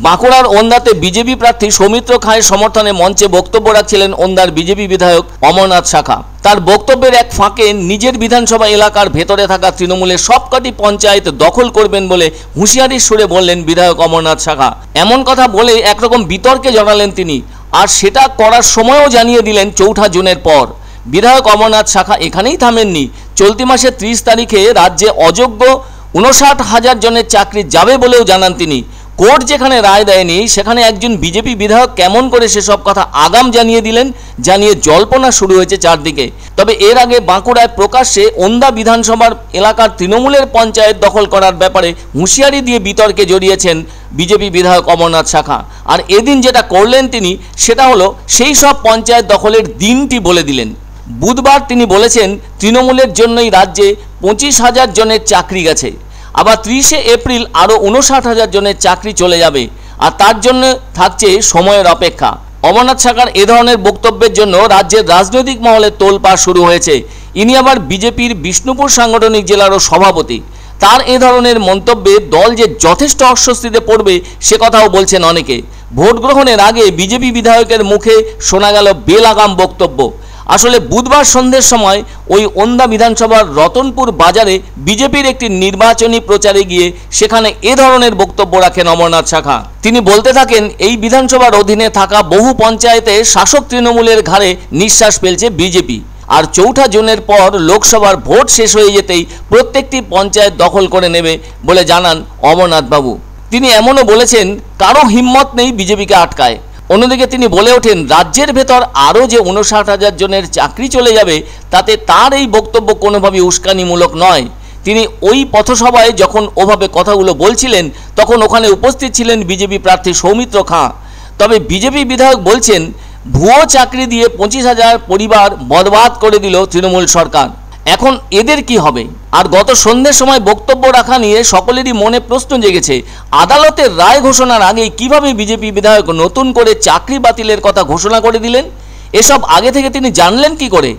বাঁকুড়ার ওন্দাতে বিজেপি প্রার্থী সৌমিত্র খাঁয়ের সমর্থনে মঞ্চে বক্তব্য রাখছিলেন ওন্দার বিজেপি বিধায়ক অমরনাথ শাখা। তার বক্তব্যের এক ফাঁকে নিজের বিধানসভা এলাকার ভেতরে থাকা তৃণমূলের সবকটি পঞ্চায়েত দখল করবেন বলে হুঁশিয়ারির সুরে বললেন বিধায়ক অমরনাথ শাখা। এমন কথা বলে একরকম বিতর্কে জড়ালেন তিনি, আর সেটা করার সময়ও জানিয়ে দিলেন 4 জুনের পর। বিধায়ক অমরনাথ শাখা এখানেই থামেননি। চলতি মাসের 30 তারিখে রাজ্যে অযোগ্য 59,000 জনের চাকরি যাবে বলেও জানান তিনি। কোর্ট যেখানে রায় দেয়নি সেখানে একজন বিজেপি বিধায়ক কেমন করে সেসব কথা আগাম জানিয়ে দিলেন, জানিয়ে জল্পনা শুরু হয়েছে চারদিকে। তবে এর আগে বাঁকুড়ায় প্রকাশ্যে ওন্দা বিধানসভার এলাকার তৃণমূলের পঞ্চায়েত দখল করার ব্যাপারে হুঁশিয়ারি দিয়ে বিতর্কে জড়িয়েছেন বিজেপি বিধায়ক অমরনাথ শাখা। আর এদিন যেটা করলেন তিনি, সেটা হলো সেই সব পঞ্চায়েত দখলের দিনটি বলে দিলেন। বুধবার তিনি বলেছেন তৃণমূলের জন্যই রাজ্যে 25,000 জনের চাকরি গেছে, আবার 30 এপ্রিল আরও 59,000 জনের চাকরি চলে যাবে, আর তার জন্য থাকছে সময়ের অপেক্ষা। অমরনাথ শাখার এ ধরনের বক্তব্যের জন্য রাজ্যের রাজনৈতিক মহলে তোলপাড় শুরু হয়েছে। ইনি আবার বিজেপির বিষ্ণুপুর সাংগঠনিক জেলারও সভাপতি। তার এ ধরনের মন্তব্যে দল যে যথেষ্ট অস্বস্তিতে পড়বে সে কথাও বলছেন অনেকে। ভোট গ্রহণের আগে বিজেপি বিধায়কের মুখে শোনা গেল বেলাগাম বক্তব্য। আসলে বুধবার সন্ধ্যের সময় ওই ওন্দা বিধানসভার রতনপুর বাজারে বিজেপির একটি নির্বাচনী প্রচারে গিয়ে সেখানে এ ধরনের বক্তব্য রাখেন অমরনাথ শাখা। তিনি বলতে থাকেন, এই বিধানসভার অধীনে থাকা বহু পঞ্চায়েতে শাসক তৃণমূলের ঘাড়ে নিঃশ্বাস ফেলছে বিজেপি, আর 4 জুনের পর লোকসভার ভোট শেষ হয়ে যেতেই প্রত্যেকটি পঞ্চায়েত দখল করে নেবে বলে জানান অমরনাথ বাবু। তিনি এমনও বলেছেন, কারো হিম্মত নেই বিজেপিকে আটকায়। অন্যদিকে তিনি বলে ওঠেন, রাজ্যের ভেতর আরও যে 59,000 জনের চাকরি চলে যাবে তাতে তার এই বক্তব্য কোনোভাবেই উস্কানিমূলক নয়। তিনি ওই পথসভায় যখন ওভাবে কথাগুলো বলছিলেন তখন ওখানে উপস্থিত ছিলেন বিজেপি প্রার্থী সৌমিত্র খাঁ। তবে বিজেপি বিধায়ক বলছেন, ভুয়ো চাকরি দিয়ে 25,000 পরিবার বরবাদ করে দিল তৃণমূল সরকার, এখন এদের কি হবে? আর গত সন্ধ্যের সময় বক্তব্য রাখা নিয়ে সকলেরই মনে প্রশ্ন জেগেছে, আদালতের রায় ঘোষণার আগেই কিভাবে বিজেপি বিধায়ক নতুন করে চাকরি বাতিলের কথা ঘোষণা করে দিলেন? এসব আগে থেকে তিনি জানলেন কি করে?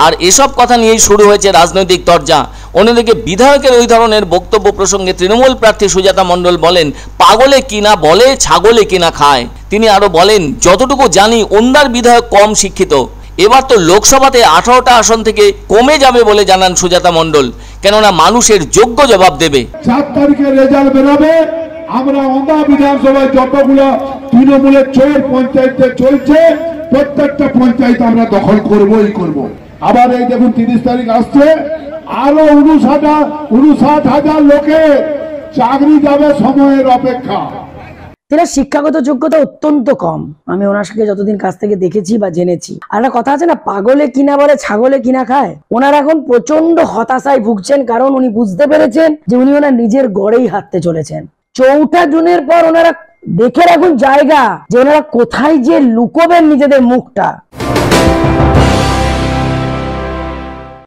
আর এসব কথা নিয়েই শুরু হয়েছে রাজনৈতিক তরজা। অন্যদিকে বিধায়কের ওই ধরনের বক্তব্য প্রসঙ্গে তৃণমূল প্রার্থী সুজাতা মণ্ডল বলেন, পাগলে কিনা বলে ছাগলে কিনা খায়। তিনি আরও বলেন, যতটুকু জানি ওন্দার বিধায়ক কম শিক্ষিত। এবার তো লোকসভাতে 18টা আসন থেকে কমে যাবে বলে জানান সুজাতা মণ্ডল, কেননা মানুষের যোগ্য জবাব দেবে। 4 তারিখে রেজাল্ট বেরোবে, আমরা ওন্দা বিধানসভায় যতগুলো তৃণমূলের চোর পঞ্চায়েতে চলছে প্রত্যেকটা পঞ্চায়েত আমরা দখল করবই করব। আবার এই দেখুন 30 তারিখ আসছে, আরো 59,000 লোকের চাকরি যাবে, সময়ের অপেক্ষা। তেনার শিক্ষাগত যোগ্যতা অত্যন্ত কম, আমি ওনার সঙ্গে যতদিন কাছ থেকে দেখেছি বা জেনেছি। আর একটা কথা আছে না, পাগলে কিনা বলে ছাগলে কিনা খায়। ওনার এখন প্রচন্ড হতাশায় ভুগছেন, কারণ উনি বুঝতে পেরেছেন যে উনি ওনার নিজের গড়েই হাঁটতে চলেছেন। 4 জুনের পর ওনারা দেখে রাখুন জায়গা যে ওনারা কোথায় যে লুকোবেন নিজেদের মুখটা।